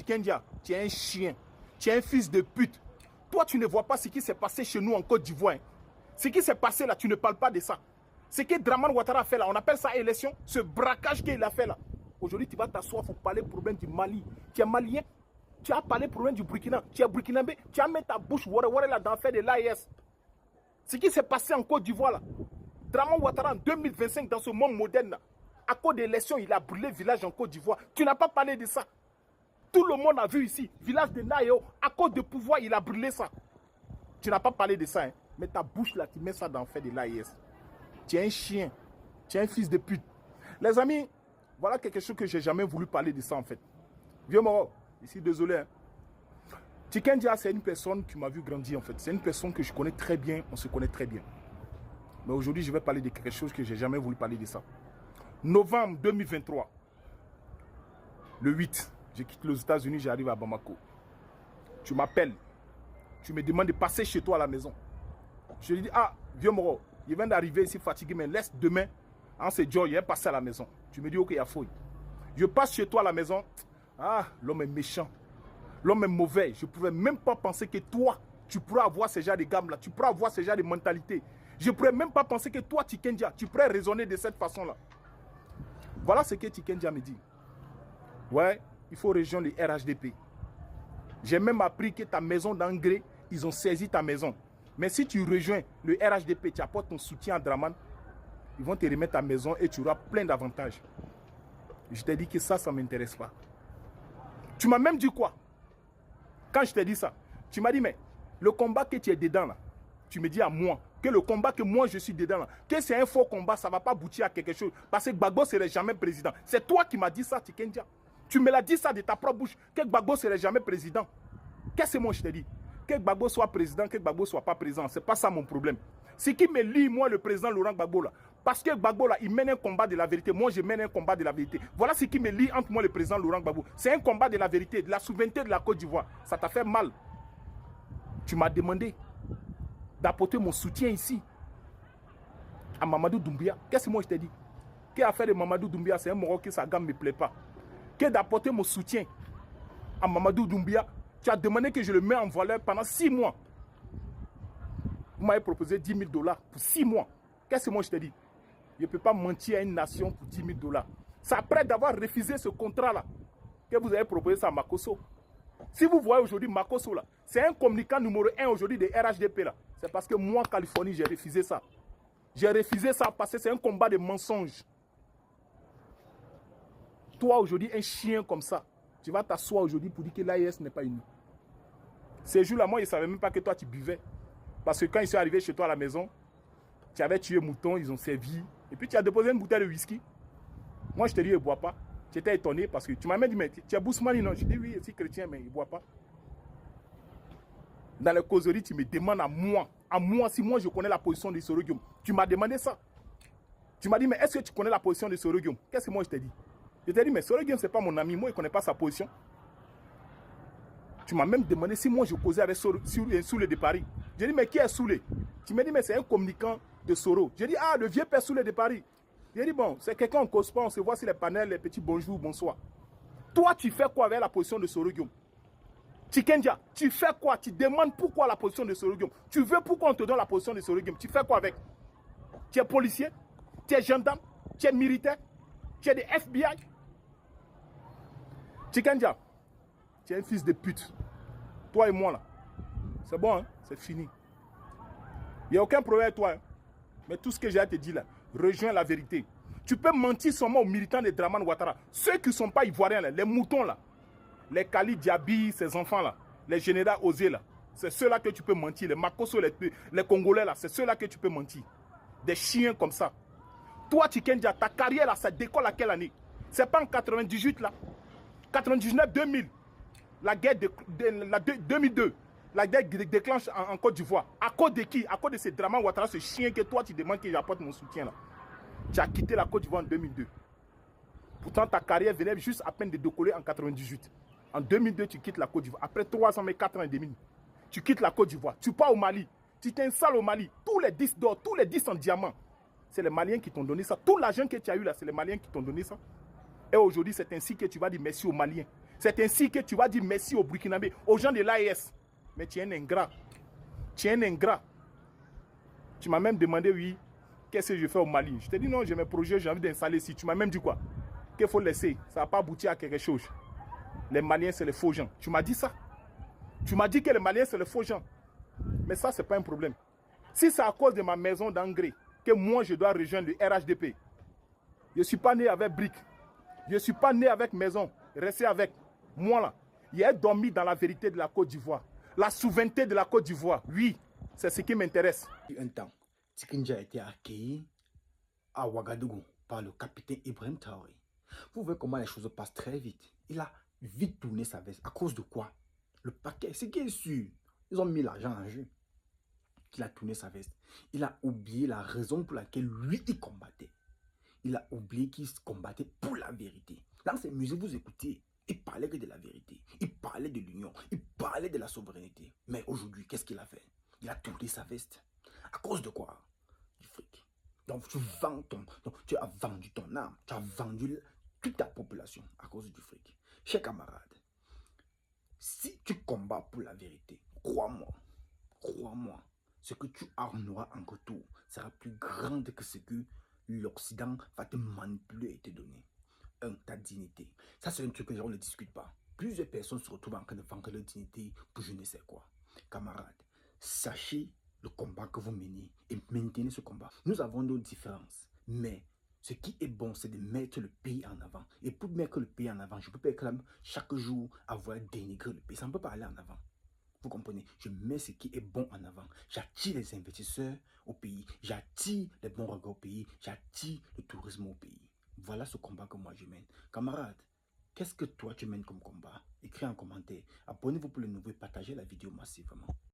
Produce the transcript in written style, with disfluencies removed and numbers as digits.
Tikendia, tu es un chien. Tu es un fils de pute. Toi, tu ne vois pas ce qui s'est passé chez nous en Côte d'Ivoire. Hein. Ce qui s'est passé là, tu ne parles pas de ça. Ce que Dramane Ouattara a fait là, on appelle ça élection. Ce braquage qu'il a fait là. Aujourd'hui, tu vas t'asseoir pour parler problème du Mali. Tu es malien. Tu as parlé problème du Burkina. Tu es burkinabé. Tu as mis ta bouche là dans faire de l'AIS. Ce qui s'est passé en Côte d'Ivoire là. Dramane Ouattara en 2025 dans ce monde moderne là. À cause de l'élection, il a brûlé le village en Côte d'Ivoire. Tu n'as pas parlé de ça. Tout le monde a vu ici. Village de Nayo, à cause de pouvoir, il a brûlé ça. Tu n'as pas parlé de ça. Hein. Mais ta bouche là, tu mets ça dans faire de l'AIS. Tu es un chien. Tu es un fils de pute. Les amis, voilà quelque chose que j'ai jamais voulu parler de ça en fait. Vieux Moro, ici désolé. Hein. Tikendia, c'est une personne qui m'a vu grandir en fait. C'est une personne que je connais très bien. On se connaît très bien. Mais aujourd'hui, je vais parler de quelque chose que j'ai jamais voulu parler de ça. Novembre 2023, le 8, je quitte les États-Unis, j'arrive à Bamako. Tu m'appelles, tu me demandes de passer chez toi à la maison. Je lui dis, ah, vieux Moro, il vient d'arriver ici fatigué, mais laisse demain, en ce jour, il est passé à la maison. Tu me dis, ok, il y a fouille. Je passe chez toi à la maison, ah, l'homme est méchant, l'homme est mauvais. Je ne pouvais même pas penser que toi, tu pourras avoir ce genre de gamme-là, tu pourras avoir ce genre de mentalité. Je ne pourrais même pas penser que toi, Tikendia, tu pourrais raisonner de cette façon-là. Voilà ce que Tikendia me dit. Ouais, il faut rejoindre le RHDP. J'ai même appris que ta maison d'engrais, ils ont saisi ta maison. Mais si tu rejoins le RHDP, tu apportes ton soutien à Dramane, ils vont te remettre ta maison et tu auras plein d'avantages. Je t'ai dit que ça ne m'intéresse pas. Tu m'as même dit quoi? Quand je t'ai dit ça, tu m'as dit, mais le combat que tu es dedans là, tu me dis à moi, que le combat que moi je suis dedans là, que c'est un faux combat, ça ne va pas aboutir à quelque chose. Parce que Gbagbo ne serait jamais président. C'est toi qui m'as dit ça, Tikendia. Tu me l'as dit ça de ta propre bouche, que Gbagbo ne serait jamais président. Qu'est-ce que moi je t'ai dit? Que Gbagbo soit président, que Gbagbo ne soit pas président. Ce n'est pas ça mon problème. Ce qui me lie, moi, le président Laurent Gbagbo là, parce que Gbagbo là, il mène un combat de la vérité. Moi, je mène un combat de la vérité. Voilà ce qui me lie entre moi et le président Laurent Gbagbo. C'est un combat de la vérité, de la souveraineté de la Côte d'Ivoire. Ça t'a fait mal. Tu m'as demandé d'apporter mon soutien ici à Mamadou Doumbia. Qu'est-ce que moi je t'ai dit? Qu'est-ce affaire de Mamadou Doumbia? C'est un Moro qui sa gamme ne me plaît pas. Que d'apporter mon soutien à Mamadou Doumbia. Tu as demandé que je le mette en valeur pendant 6 mois. Vous m'avez proposé 10 000 $ pour 6 mois. Qu'est-ce que moi je t'ai dit? Je ne peux pas mentir à une nation pour 10 000 $. C'est après d'avoir refusé ce contrat-là que vous avez proposé ça à Makosso. Si vous voyez aujourd'hui Makosso là, c'est un communicant numéro 1 aujourd'hui de RHDP là. C'est parce que moi, Californie, j'ai refusé ça. J'ai refusé ça parce que c'est un combat de mensonges. Toi aujourd'hui, un chien comme ça, tu vas t'asseoir aujourd'hui pour dire que l'AIS n'est pas unie. Ces jours-là, moi, je ne savais même pas que toi, tu buvais. Parce que quand ils sont arrivés chez toi à la maison, tu avais tué mouton, ils ont servi. Et puis tu as déposé une bouteille de whisky. Moi, je te dis, il ne boit pas. Tu étais étonné parce que tu m'as même dit, mais tu es Bousmani, non? Je dis, oui, je suis chrétien, mais il ne boit pas. Dans les causeries, tu me demandes à moi, si moi je connais la position de Soro Guillaume. Tu m'as demandé ça. Tu m'as dit, mais est-ce que tu connais la position de Soro Guillaume? Qu'est-ce que moi je t'ai dit? Je t'ai dit, mais Soro Guillaume, ce n'est pas mon ami, moi, il ne connaît pas sa position. Tu m'as même demandé si moi je causais avec Soule de Paris. J'ai dit, mais qui est Soule? Tu m'as dit, mais c'est un communicant de Soro. J'ai dit, ah, le vieux père Soule de Paris. J'ai dit, bon, c'est quelqu'un, on ne cause pas, on se voit sur les panels, les petits bonjour, bonsoir. Toi, tu fais quoi avec la position de Soro Guillaume? Tikendia, tu fais quoi? Tu demandes pourquoi la position de Soro Guillaume? Tu veux pourquoi on te donne la position de Soro Guillaume? Tu fais quoi avec? Tu es policier? Tu es gendarme? Tu es militaire? Tu es de FBI? Tikendia, tu es un fils de pute. Toi et moi là. C'est bon, hein? C'est fini. Il n'y a aucun problème avec toi. Hein? Mais tout ce que j'ai à te dire là, rejoins la vérité. Tu peux mentir seulement aux militants de Dramane Ouattara. Ceux qui ne sont pas ivoiriens là, les moutons là. Les Kali Diaby, ces enfants-là, les généraux Osé, là, c'est ceux-là que tu peux mentir. Les Makosso, les Congolais, là, c'est ceux-là que tu peux mentir. Des chiens comme ça. Toi, Tikendia, ta carrière, là, ça décolle à quelle année? C'est pas en 98, là. 99, 2000. La guerre de 2002. La guerre déclenche en Côte d'Ivoire. À cause de qui? À cause de ces Dramane Ouattara, ce chien que toi, tu demandes que j'apporte mon soutien, là. Tu as quitté la Côte d'Ivoire en 2002. Pourtant, ta carrière venait juste à peine de décoller en 98. En 2002, tu quittes la Côte d'Ivoire. Après 3 ans, mais 4 ans et demi, tu quittes la Côte d'Ivoire. Tu pars au Mali. Tu t'installes au Mali. Tous les 10 d'or, tous les 10 en diamant. C'est les Maliens qui t'ont donné ça. Tout l'argent que tu as eu là, c'est les Maliens qui t'ont donné ça. Et aujourd'hui, c'est ainsi que tu vas dire merci aux Maliens. C'est ainsi que tu vas dire merci aux Burkinabés, aux gens de l'AES. Mais tu es un ingrat. Tu es un ingrat. Tu m'as même demandé, oui, qu'est-ce que je fais au Mali. Je t'ai dit non, j'ai mes projets, j'ai envie d'installer ici. Tu m'as même dit quoi? Qu'il faut laisser. Ça va pas aboutir à quelque chose. Les Maliens, c'est les faux gens. Tu m'as dit ça. Tu m'as dit que les Maliens, c'est les faux gens. Mais ça, c'est pas un problème. Si c'est à cause de ma maison d'engrais que moi, je dois rejoindre le RHDP, je ne suis pas né avec briques. Je ne suis pas né avec maison. Restez avec moi là. Il a dormi dans la vérité de la Côte d'Ivoire. La souveraineté de la Côte d'Ivoire. Oui, c'est ce qui m'intéresse. Un temps, Tikinja a été accueilli à Ouagadougou par le capitaine Ibrahim Traoré. Vous voyez comment les choses passent très vite. Il a vite tourné sa veste. À cause de quoi? Le paquet, c'est qui est sûr. Ils ont mis l'argent en jeu. Il a tourné sa veste. Il a oublié la raison pour laquelle lui, il combattait. Il a oublié qu'il combattait pour la vérité. Dans ses musiques, vous écoutez, il parlait que de la vérité. Il parlait de l'union. Il parlait de la souveraineté. Mais aujourd'hui, qu'est-ce qu'il a fait? Il a tourné sa veste. À cause de quoi? Du fric. Donc tu vends tu as vendu ton âme. Tu as vendu toute ta population à cause du fric. Chers camarades, si tu combats pour la vérité, crois-moi, ce que tu en auras en retour sera plus grand que ce que l'Occident va te manipuler et te donner. Ta dignité. Ça, c'est un truc que les gens ne discutent pas. Plusieurs personnes se retrouvent en train de vendre leur dignité pour je ne sais quoi. Camarades, sachez le combat que vous menez et maintenez ce combat. Nous avons nos différences, mais ce qui est bon, c'est de mettre le pays en avant. Et pour mettre le pays en avant, je ne peux pas réclamer chaque jour avoir dénigré le pays. Ça ne peut pas aller en avant. Vous comprenez? Je mets ce qui est bon en avant. J'attire les investisseurs au pays. J'attire les bons regards au pays. J'attire le tourisme au pays. Voilà ce combat que moi je mène. Camarades, qu'est-ce que toi tu mènes comme combat? Écris en commentaire. Abonnez-vous pour le nouveau et partagez la vidéo massivement.